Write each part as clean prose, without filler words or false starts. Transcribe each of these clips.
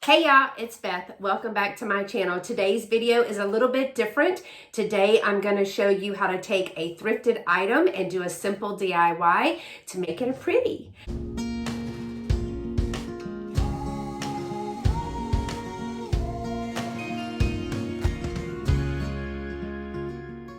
Hey y'all, it's Beth. Welcome back to my channel. Today's video is a little bit different. Today I'm going to show you how to take a thrifted item and do a simple DIY to make it a pretty.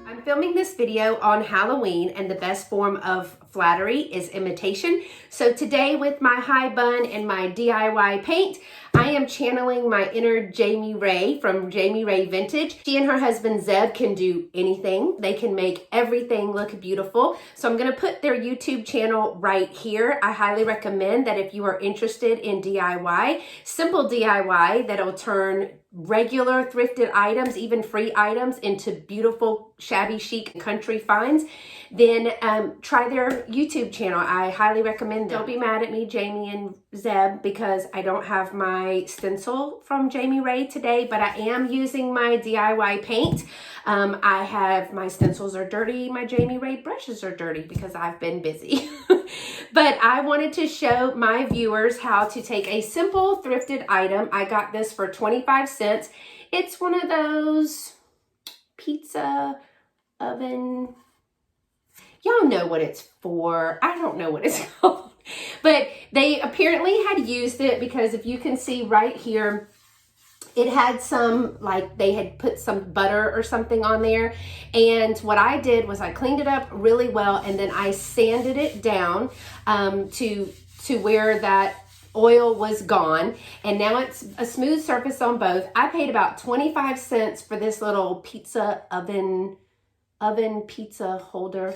I'm filming this video on Halloween, and the best form of flattery is imitation. So today, with my high bun and my DIY paint, I am channeling my inner Jamie Rae from Rae Vintage. She and her husband Zeb can do anything. They can make everything look beautiful. So I'm gonna put their YouTube channel right here. I highly recommend that if you are interested in DIY, simple DIY that'll turn regular thrifted items, even free items, into beautiful, shabby chic country finds, then try their YouTube channel. I highly recommend them. Don't be mad at me, Jamie and Zeb, because I don't have my stencil from Jamie Rae today, but I am using my DIY paint. I have, my stencils are dirty, my Jamie Rae brushes are dirty because I've been busy. But I wanted to show my viewers how to take a simple thrifted item. I got this for 25 cents. It's one of those pizza oven. Y'all know what it's for. I don't know what it's called. But they apparently had used it because if you can see right here, it had some, like they had put some butter or something on there. And what I did was I cleaned it up really well, and then I sanded it down to where that oil was gone. And now it's a smooth surface on both. I paid about 25 cents for this little pizza oven pizza holder.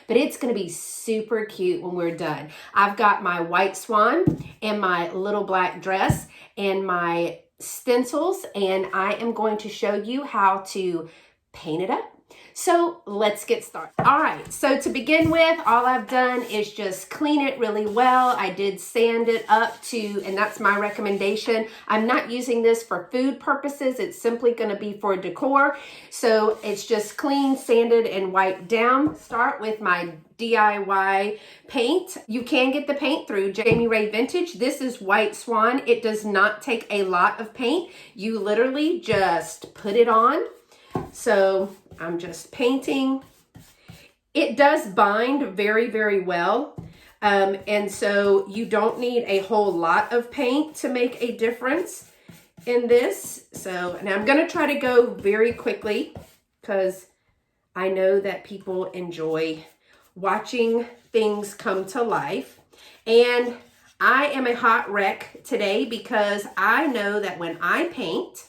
But it's going to be super cute when we're done. I've got my white swan and my little black dress and my stencils, and I am going to show you how to paint it up. So let's get started. All right, so to begin with, all I've done is just clean it really well. I did sand it up to, and that's my recommendation. I'm not using this for food purposes. It's simply gonna be for decor. So it's just clean, sanded, and wiped down. Start with my DIY paint. You can get the paint through Jamie Rae Vintage. This is White Swan. It does not take a lot of paint. You literally just put it on. So I'm just painting. It does bind very, very well. And so you don't need a whole lot of paint to make a difference in this. So, and I'm going to try to go very quickly because I know that people enjoy watching things come to life. And I am a hot wreck today because I know that when I paint,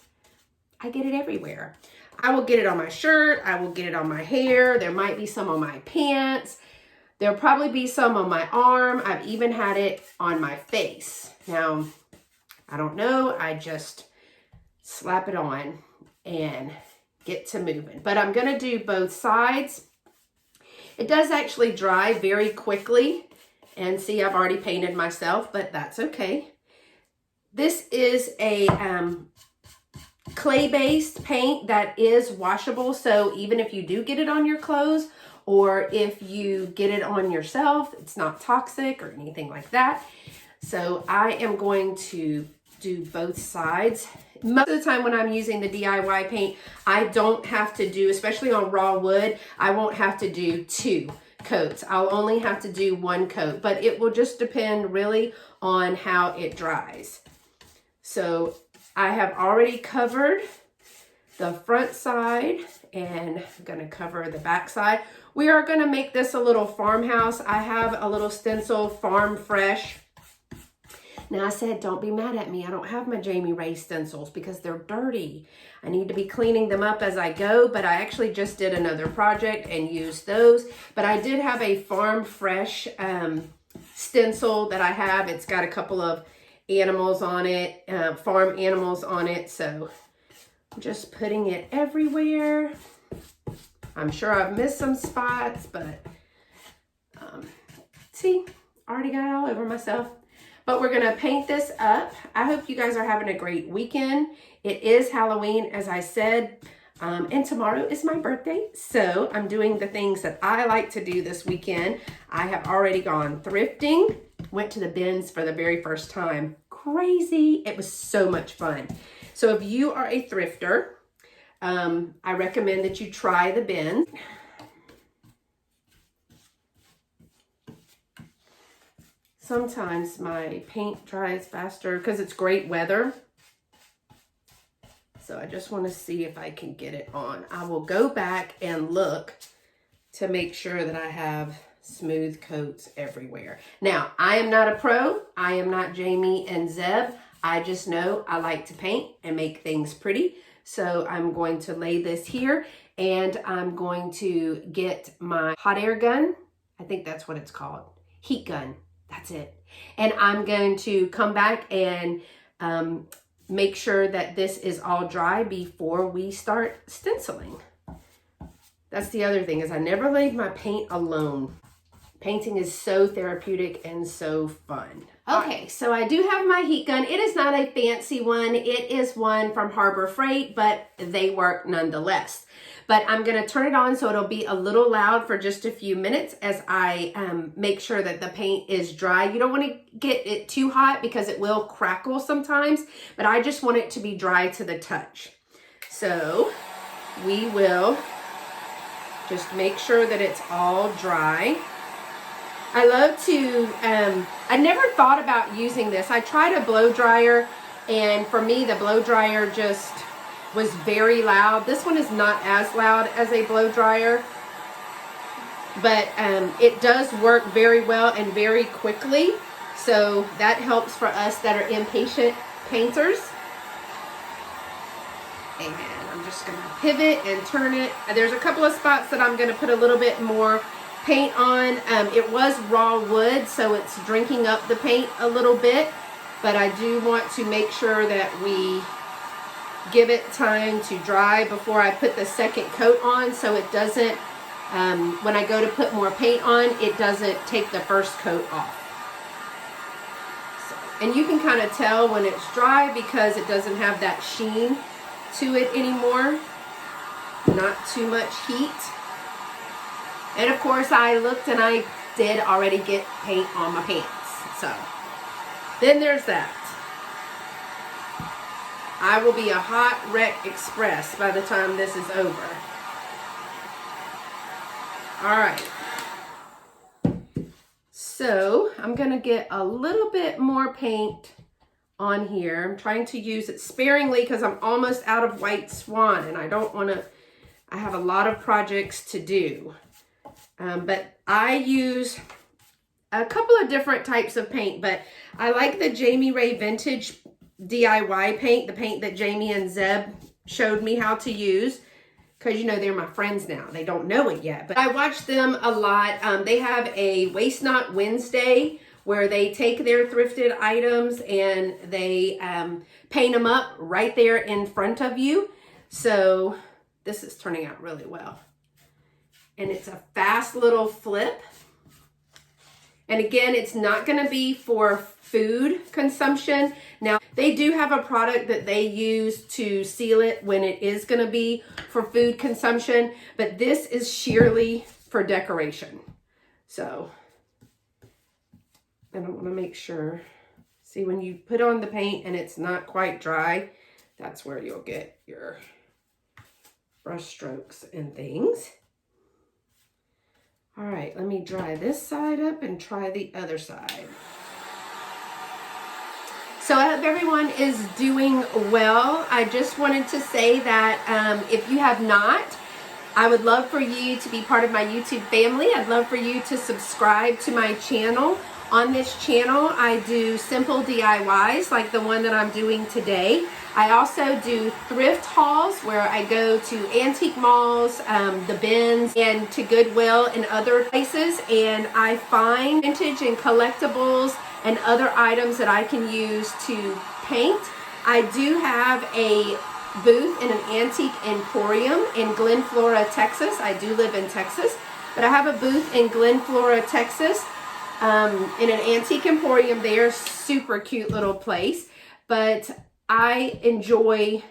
I get it everywhere. I will get it on my shirt. I will get it on my hair. There might be some on my pants. There'll probably be some on my arm. I've even had it on my face. Now, I don't know. I just slap it on and get to moving. But I'm going to do both sides. It does actually dry very quickly. And see, I've already painted myself, but that's okay. This is a clay-based paint that is washable, so even if you do get it on your clothes or if you get it on yourself, it's not toxic or anything like that. So I am going to do both sides. Most of the time when I'm using the DIY paint, I don't have to do, especially on raw wood, I won't have to do 2 coats. I'll only have to do 1 coat, but it will just depend really on how it dries. So I have already covered the front side, and I'm going to cover the back side. We are going to make this a little farmhouse. I have a little stencil, Farm Fresh. Now I said, don't be mad at me. I don't have my Jamie Rae stencils because they're dirty. I need to be cleaning them up as I go, but I actually just did another project and used those. But I did have a Farm Fresh stencil that I have. It's got a couple of animals on it, farm animals on it. So I'm just putting it everywhere. I'm sure I've missed some spots, but see, already got it all over myself. But we're gonna paint this up. I hope you guys are having a great weekend. It is Halloween, as I said, and tomorrow is my birthday. So I'm doing the things that I like to do this weekend. I have already gone thrifting. Went to the bins for the very first time. crazy. It was so much fun. So if you are a thrifter, I recommend that you try the bins. Sometimes my paint dries faster because it's great weather. So I just want to see if I can get it on. I will go back and look to make sure that I have smooth coats everywhere. Now, I am not a pro. I am not Jamie and Zeb. I just know I like to paint and make things pretty. So I'm going to lay this here and I'm going to get my hot air gun. I think that's what it's called. Heat gun. That's it. And I'm going to come back and make sure that this is all dry before we start stenciling. That's the other thing, is I never leave my paint alone. Painting is so therapeutic and so fun. Okay, so I do have my heat gun. It is not a fancy one. It is one from Harbor Freight, but they work nonetheless. But I'm gonna turn it on so it'll be a little loud for just a few minutes as I make sure that the paint is dry. You don't wanna get it too hot because it will crackle sometimes, but I just want it to be dry to the touch. So we will just make sure that it's all dry. I love to, I never thought about using this. I tried a blow dryer, and for me, the blow dryer just was very loud. This one is not as loud as a blow dryer, but it does work very well and very quickly. So that helps for us that are impatient painters. And I'm just gonna pivot and turn it. There's a couple of spots that I'm gonna put a little bit more paint on. It was raw wood, so it's drinking up the paint a little bit, but I do want to make sure that we give it time to dry before I put the second coat on, so it doesn't, when I go to put more paint on, it doesn't take the first coat off. So, and you can kind of tell when it's dry because it doesn't have that sheen to it anymore. Not too much heat. And of course I looked and I did already get paint on my pants. So then there's that. I will be a hot wreck express by the time this is over. All right. So I'm gonna get a little bit more paint on here. I'm trying to use it sparingly because I'm almost out of white swan and I don't wanna, I have a lot of projects to do. But I use a couple of different types of paint, but I like the Rae Vintage DIY paint, the paint that Jamie and Zeb showed me how to use, because you know they're my friends now. They don't know it yet, but I watch them a lot. They have a Waste Not Wednesday where they take their thrifted items and they paint them up right there in front of you. So this is turning out really well. And it's a fast little flip. And again, it's not gonna be for food consumption. Now, they do have a product that they use to seal it when it is gonna be for food consumption, but this is sheerly for decoration. So, and I wanna make sure, see when you put on the paint and it's not quite dry, that's where you'll get your brush strokes and things. All right, let me dry this side up and try the other side. So I hope everyone is doing well. I just wanted to say that if you have not, I would love for you to be part of my YouTube family. I'd love for you to subscribe to my channel. On this channel, I do simple DIYs like the one that I'm doing today. I also do thrift hauls where I go to antique malls, the bins, and to Goodwill and other places, and I find vintage and collectibles and other items that I can use to paint. I do have a booth in an antique emporium in Glen Flora, Texas. I do live in Texas, but I have a booth in Glen Flora, Texas, in an antique emporium there. Super cute little place. But I enjoy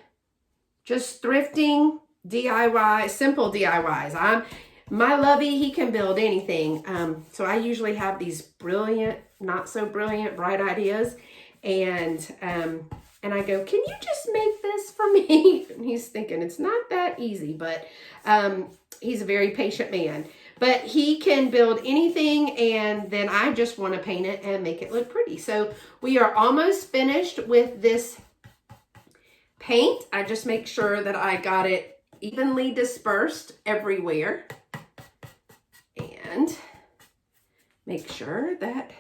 just thrifting, DIY, simple DIYs. My lovey, he can build anything. So I usually have these brilliant, not so brilliant, bright ideas. And I go, can you just make this for me? And he's thinking it's not that easy, but he's a very patient man. But he can build anything, and then I just want to paint it and make it look pretty. So we are almost finished with this paint. I just make sure that I got it evenly dispersed everywhere. And make sure that,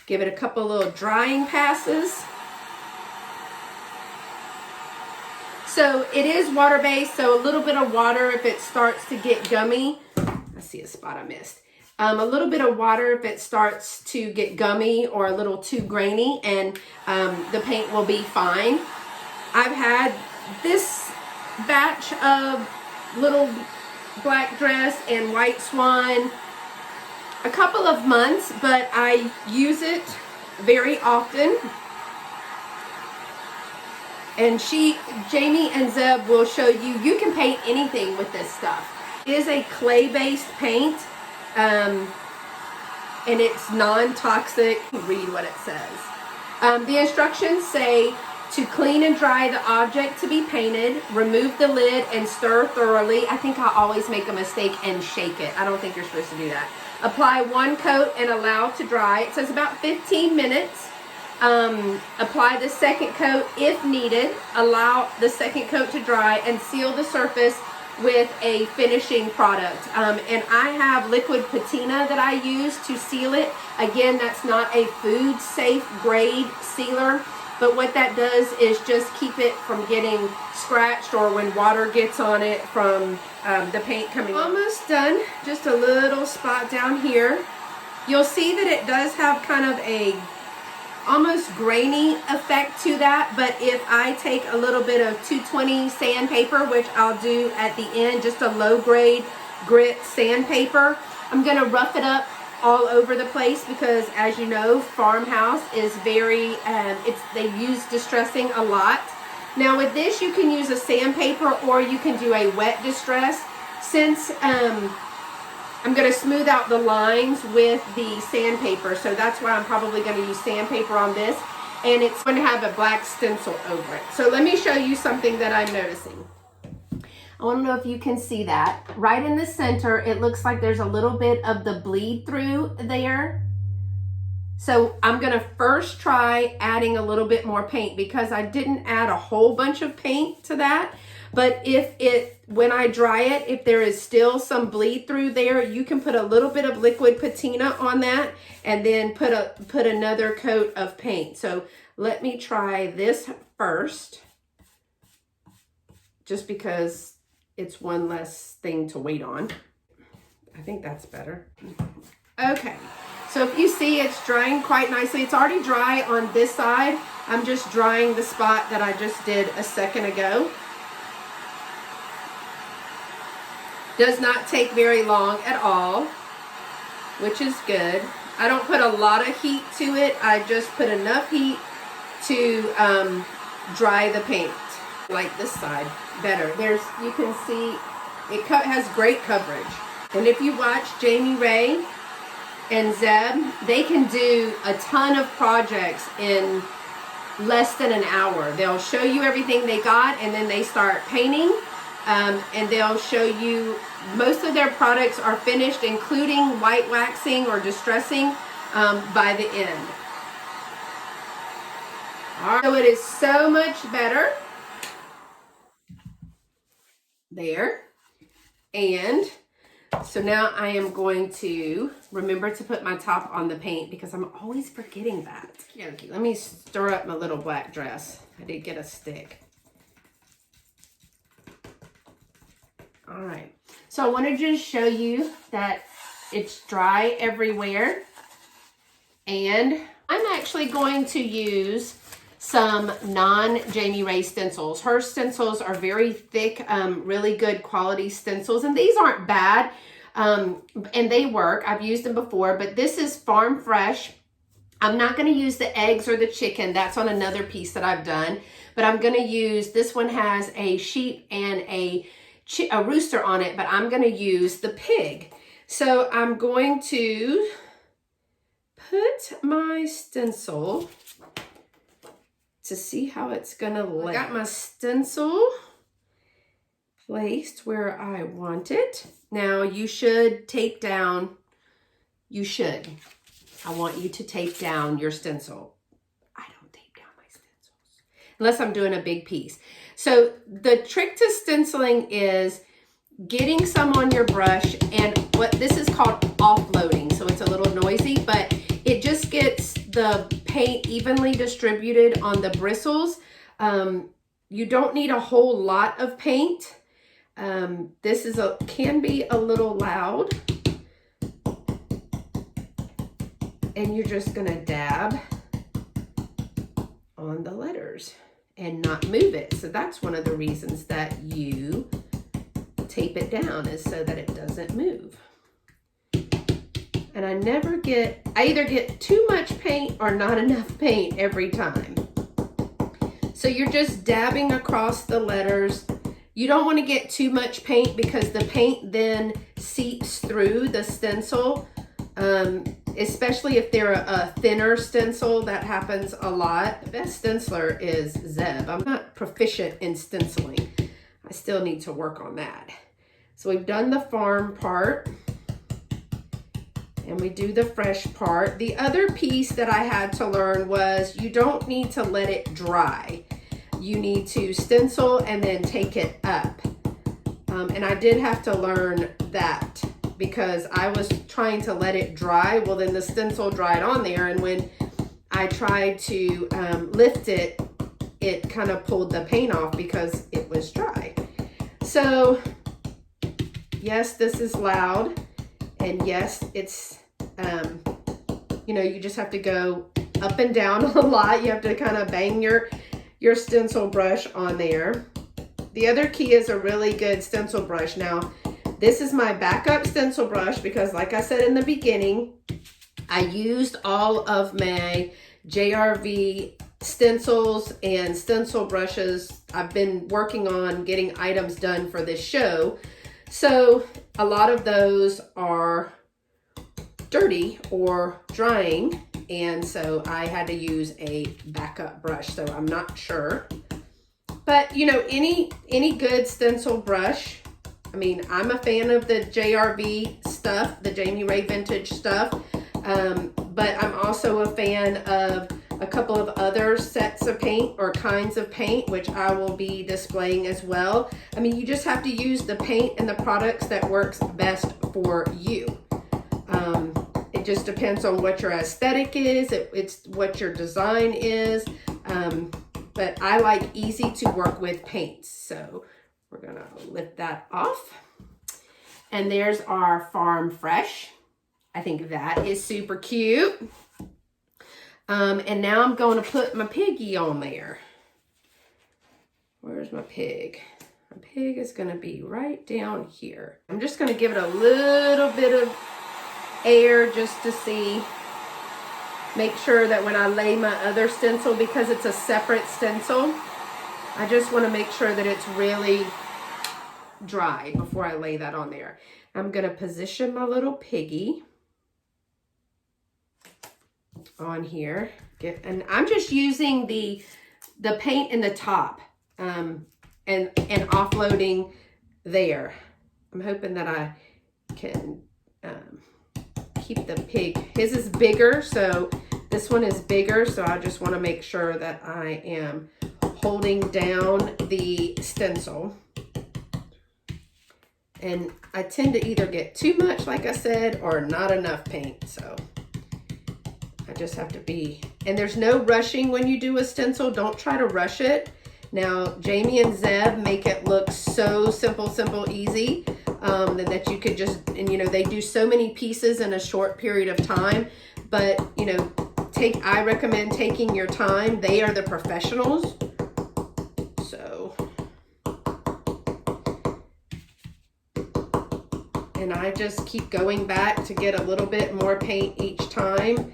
give it a couple little drying passes. So it is water-based, so a little bit of water if it starts to get gummy. I see a spot I missed. A little bit of water if it starts to get gummy or a little too grainy, and the paint will be fine. I've had this batch of little black dress and white swan a couple of months, but I use it very often. And Jamie and Zeb will show you, you can paint anything with this stuff. It is a clay-based paint, and it's non-toxic. Read what it says. The instructions say to clean and dry the object to be painted, remove the lid and stir thoroughly. I think I always make a mistake and shake it. I don't think you're supposed to do that. Apply one coat and allow to dry. It says about 15 minutes. Apply the second coat if needed. Allow the second coat to dry and seal the surface with a finishing product. And I have liquid patina that I use to seal it. Again, that's not a food safe grade sealer, but what that does is just keep it from getting scratched or when water gets on it from the paint coming off. Almost done. Just a little spot down here. You'll see that it does have kind of a almost grainy effect to that, but if I take a little bit of 220 sandpaper, which I'll do at the end, just a low grade grit sandpaper, I'm gonna rough it up all over the place because, as you know, farmhouse is very, they use distressing a lot. Now with this, you can use a sandpaper or you can do a wet distress. Since I'm going to smooth out the lines with the sandpaper, so that's why I'm probably going to use sandpaper on this, and it's going to have a black stencil over it. So let me show you something that I'm noticing. I want to know if you can see that. Right in the center, it looks like there's a little bit of the bleed through there. So I'm going to first try adding a little bit more paint because I didn't add a whole bunch of paint to that. But when I dry it, if there is still some bleed through there, you can put a little bit of liquid patina on that and then put another coat of paint. So let me try this first, just because it's one less thing to wait on. I think that's better. Okay, so if you see, it's drying quite nicely. It's already dry on this side. I'm just drying the spot that I just did a second ago. Does not take very long at all, which is good. I don't put a lot of heat to it. I just put enough heat to dry the paint. Like this side better. You can see it has great coverage. And if you watch Jamie, Rae, and Zeb, they can do a ton of projects in less than an hour. They'll show you everything they got and then they start painting. And they'll show you most of their products are finished, including white waxing or distressing, by the end. All right. So it is so much better. There. And so now I am going to remember to put my top on the paint because I'm always forgetting that. Okay, let me stir up my little black dress. I did get a stick. All right, so I wanted to just show you that it's dry everywhere, and I'm actually going to use some non-Jamie Rae stencils. Her stencils are very thick, really good quality stencils, and these aren't bad, and they work. I've used them before, but this is Farm Fresh. I'm not going to use the eggs or the chicken. That's on another piece that I've done, but I'm going to use, this one has a sheep and a rooster on it, but I'm going to use the pig. So I'm going to put my stencil to see how it's gonna lay. I got my stencil placed where I want it. Now you should tape down, I want you to tape down your stencil. I don't tape down my stencils unless I'm doing a big piece. So the trick to stenciling is getting some on your brush, and what this is called offloading. So it's a little noisy, but it just gets the paint evenly distributed on the bristles. You don't need a whole lot of paint. This is can be a little loud, and you're just gonna dab on the letters and not move it. So that's one of the reasons that you tape it down, is so that it doesn't move. And I either get too much paint or not enough paint every time. So you're just dabbing across the letters. You don't want to get too much paint because the paint then seeps through the stencil, especially if they're a thinner stencil. That happens a lot. The best stenciler is Zeb. I'm not proficient in stenciling. I still need to work on that. So we've done the farm part, and we do the fresh part. The other piece that I had to learn was you don't need to let it dry. You need to stencil and then take it up. And I did have to learn that because I was trying to let it dry. Well, then the stencil dried on there, and when I tried to lift it, it kind of pulled the paint off because it was dry. So yes, this is loud, and yes, it's, you know, you just have to go up and down a lot. You have to kind of bang your stencil brush on there. The other key is a really good stencil brush. Now, this is my backup stencil brush because, like I said in the beginning, I used all of my JRV stencils and stencil brushes. I've been working on getting items done for this show. So a lot of those are dirty or drying, and so I had to use a backup brush. So I'm not sure, but you know, any good stencil brush. I mean, I'm a fan of the JRV stuff, the Rae Vintage stuff, but I'm also a fan of a couple of other sets of paint or kinds of paint, which I will be displaying as well. I mean, you just have to use the paint and the products that works best for you. It just depends on what your aesthetic is. It's what your design is. But I like easy to work with paints. So we're gonna lift that off. And there's our Farm Fresh. I think that is super cute. And now I'm going to put my piggy on there. Where's my pig? My pig is going to be right down here. I'm just going to give it a little bit of air just to see. Make sure that when I lay my other stencil, because it's a separate stencil, I just want to make sure that it's really dry before I lay that on there. I'm going to position my little piggy on here. And I'm just using the paint in the top and offloading there. I'm hoping that I can keep the pig. His is bigger, so this one is bigger, so I just want to make sure that I am holding down the stencil. And I tend to either get too much, like I said, or not enough paint, so I just have to be, and there's no rushing when you do a stencil. Don't try to rush it. Now, Jamie and Zeb make it look so simple, easy, that you could just, and you know, they do so many pieces in a short period of time, but you know, I recommend taking your time. They are the professionals. So, and I just keep going back to get a little bit more paint each time.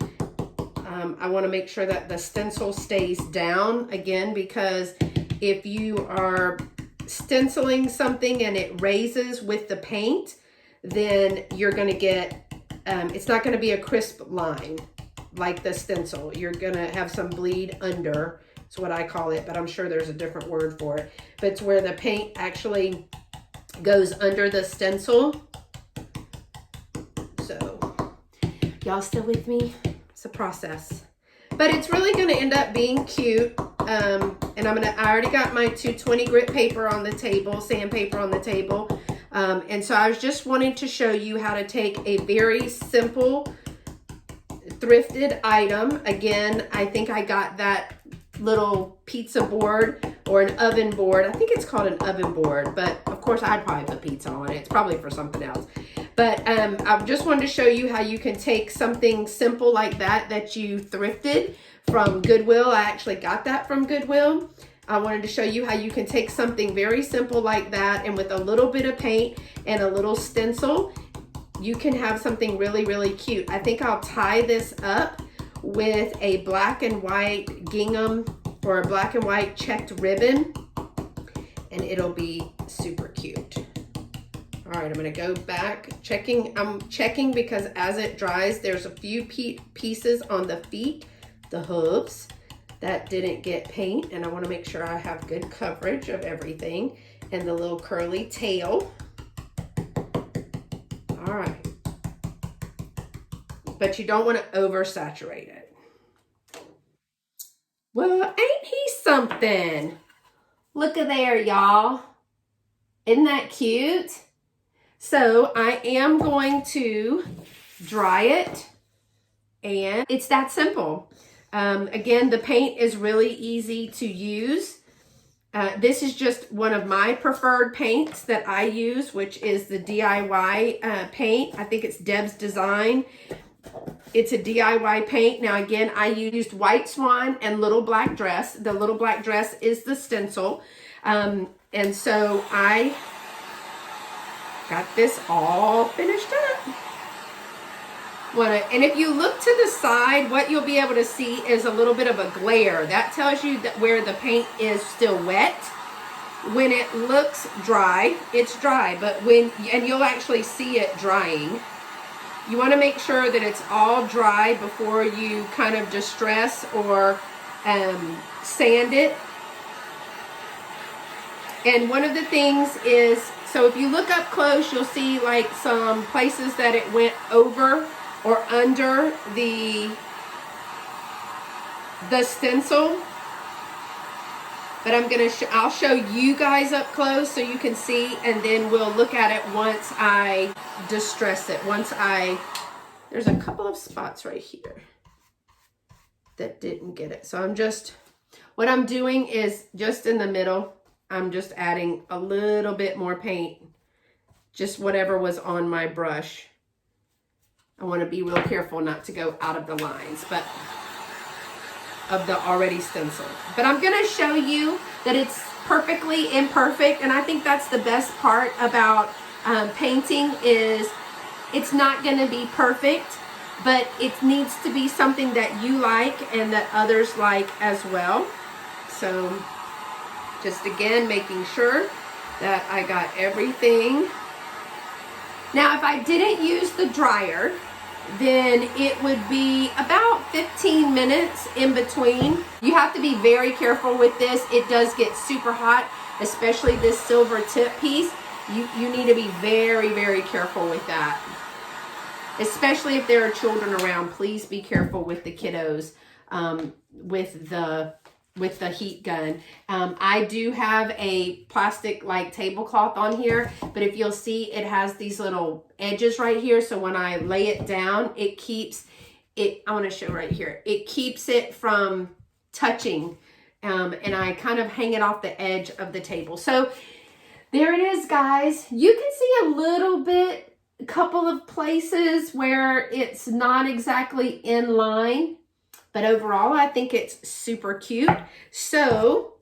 I want to make sure that the stencil stays down again, because if you are stenciling something and it raises with the paint, then you're going to get, it's not going to be a crisp line like the stencil. You're going to have some bleed under It's what I call it, but I'm sure there's a different word for it. But it's where the paint actually goes under the stencil. So, y'all still with me? It's a process. But it's really gonna end up being cute. And I already got my 220 grit paper on the table, sandpaper on the table. And so I was just wanting to show you how to take a very simple thrifted item. Again, I think I got that little pizza board or an oven board. I think it's called an oven board, but of course I'd probably put pizza on it. It's probably for something else. But I just wanted to show you how you can take something simple like that you thrifted from Goodwill. I actually got that from Goodwill. I wanted to show you how you can take something very simple like that, and with a little bit of paint and a little stencil, you can have something really, really cute. I think I'll tie this up with a black and white gingham or a black and white checked ribbon, and it'll be super cute. All right, I'm gonna go back, I'm checking because as it dries, there's a few pieces on the feet, the hooves, that didn't get paint, and I wanna make sure I have good coverage of everything, and the little curly tail. All right. But you don't wanna oversaturate it. Well, ain't he something? Look at there, y'all. Isn't that cute? So I am going to dry it, and it's that simple. Again, the paint is really easy to use. This is just one of my preferred paints that I use, which is the DIY paint. I think it's Deb's Design. It's a DIY paint. Now again, I used White Swan and Little Black Dress. The Little Black Dress is the stencil. And so I got this all finished up. And if you look to the side, what you'll be able to see is a little bit of a glare. That tells you that where the paint is still wet. When it looks dry, it's dry, but and you'll actually see it drying. You want to make sure that it's all dry before you kind of distress or sand it. And one of the things is, so if you look up close, you'll see like some places that it went over or under the stencil. But I'll show you guys up close so you can see, and then we'll look at it once I distress it. There's a couple of spots right here that didn't get it. So what I'm doing is just in the middle, I'm just adding a little bit more paint, just whatever was on my brush. I want to be real careful not to go out of the lines, but of the already stenciled. But I'm going to show you that it's perfectly imperfect, and I think that's the best part about painting is it's not going to be perfect, but it needs to be something that you like and that others like as well. So just again, making sure that I got everything. Now, if I didn't use the dryer, then it would be about 15 minutes in between. You have to be very careful with this. It does get super hot, especially this silver tip piece. You need to be very, very careful with that. Especially if there are children around, please be careful with the kiddos, with the heat gun. I do have a plastic like tablecloth on here, but if you'll see, it has these little edges right here. So when I lay it down, it keeps it, I want to show right here, it keeps it from touching. And I kind of hang it off the edge of the table. So there it is, guys. You can see a little bit, a couple of places where it's not exactly in line. But overall, I think it's super cute. So,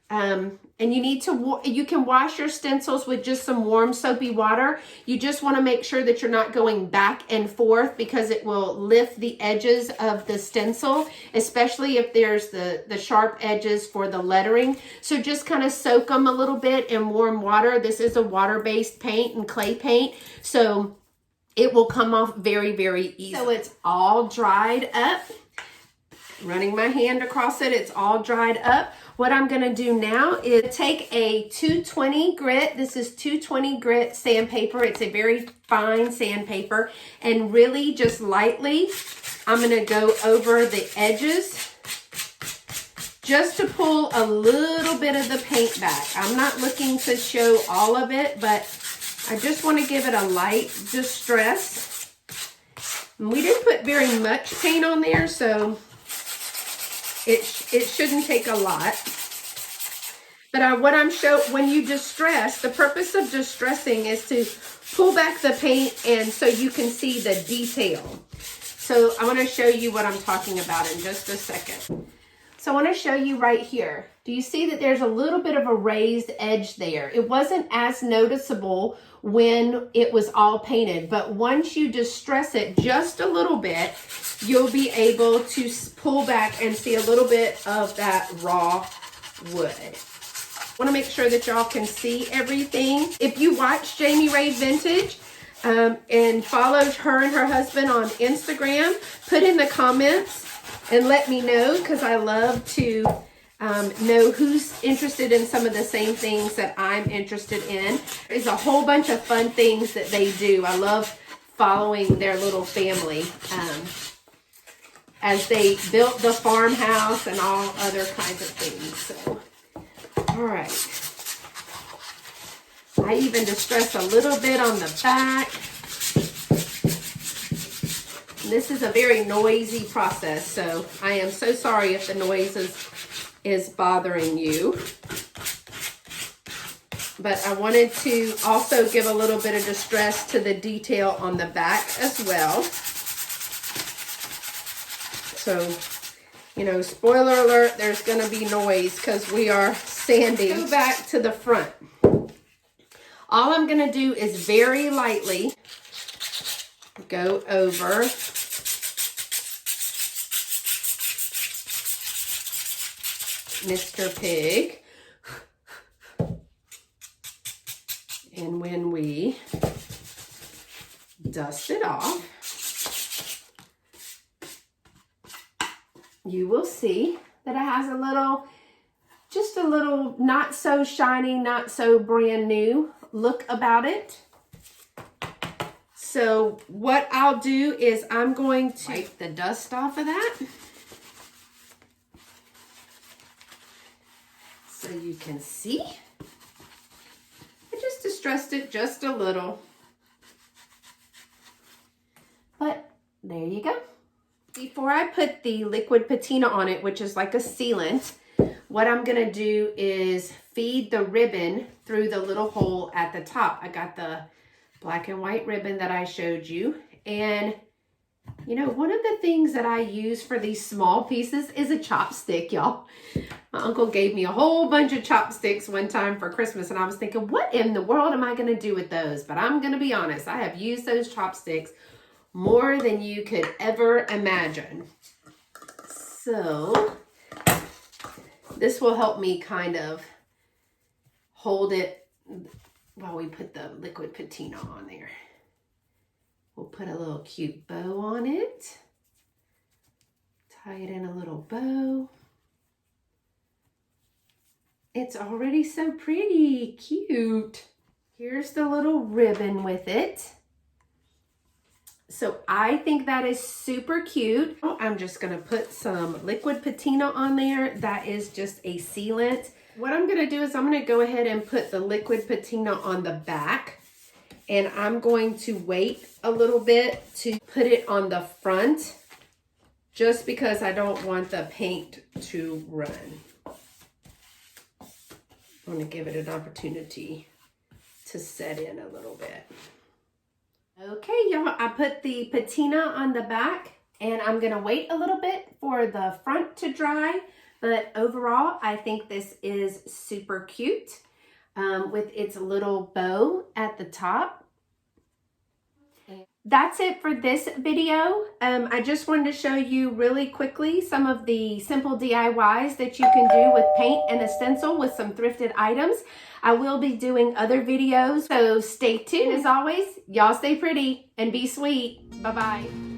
and you can wash your stencils with just some warm soapy water. You just want to make sure that you're not going back and forth because it will lift the edges of the stencil, especially if there's the sharp edges for the lettering. So just kind of soak them a little bit in warm water. This is a water-based paint and clay paint, so it will come off very, very easy. So it's all dried up. running my hand across it. It's all dried up. What I'm gonna do now is take a 220 grit. This is 220 grit sandpaper. It's a very fine sandpaper. And really just lightly, I'm gonna go over the edges just to pull a little bit of the paint back. I'm not looking to show all of it, but I just want to give it a light distress. And we didn't put very much paint on there, so it shouldn't take a lot. But when you distress, the purpose of distressing is to pull back the paint and so you can see the detail. So I want to show you what I'm talking about in just a second. So I want to show you right here. Do you see that there's a little bit of a raised edge there? It wasn't as noticeable when it was all painted, but once you distress it just a little bit, you'll be able to pull back and see a little bit of that raw wood. I want to make sure that y'all can see everything. If you watch Rae Vintage and followed her and her husband on Instagram, put in the comments and let me know, because I love to know who's interested in some of the same things that I'm interested in. There's a whole bunch of fun things that they do. I love following their little family as they built the farmhouse and all other kinds of things. So, all right. I even distress a little bit on the back. This is a very noisy process, so I am so sorry if the noise is bothering you. But I wanted to also give a little bit of distress to the detail on the back as well. So, you know, spoiler alert, there's going to be noise because we are sanding. Go back to the front. All I'm going to do is very lightly go over Mr. Pig. And when we dust it off, you will see that it has a little, just a little not so shiny, not so brand new look about it. So what I'll do is I'm going to wipe the dust off of that. So you can see. I just distressed it just a little. But there you go. Before I put the liquid patina on it, which is like a sealant, what I'm gonna do is feed the ribbon through the little hole at the top. I got the black and white ribbon that I showed you. And you know, one of the things that I use for these small pieces is a chopstick, y'all. My uncle gave me a whole bunch of chopsticks one time for Christmas, and I was thinking, what in the world am I gonna do with those? But I'm gonna be honest, I have used those chopsticks more than you could ever imagine. So this will help me kind of hold it while we put the liquid patina on there. We'll put a little cute bow on it. Tie it in a little bow. It's already so pretty, cute. Here's the little ribbon with it. So I think that is super cute. I'm just gonna put some liquid patina on there. That is just a sealant. What I'm gonna do is I'm gonna go ahead and put the liquid patina on the back, and I'm going to wait a little bit to put it on the front, just because I don't want the paint to run. I want to give it an opportunity to set in a little bit. Okay, y'all, I put the patina on the back, and I'm gonna wait a little bit for the front to dry, but overall, I think this is super cute with its little bow at the top. That's it for this video. I just wanted to show you really quickly some of the simple DIYs that you can do with paint and a stencil with some thrifted items. I will be doing other videos, so stay tuned. As always, y'all stay pretty and be sweet. Bye-bye.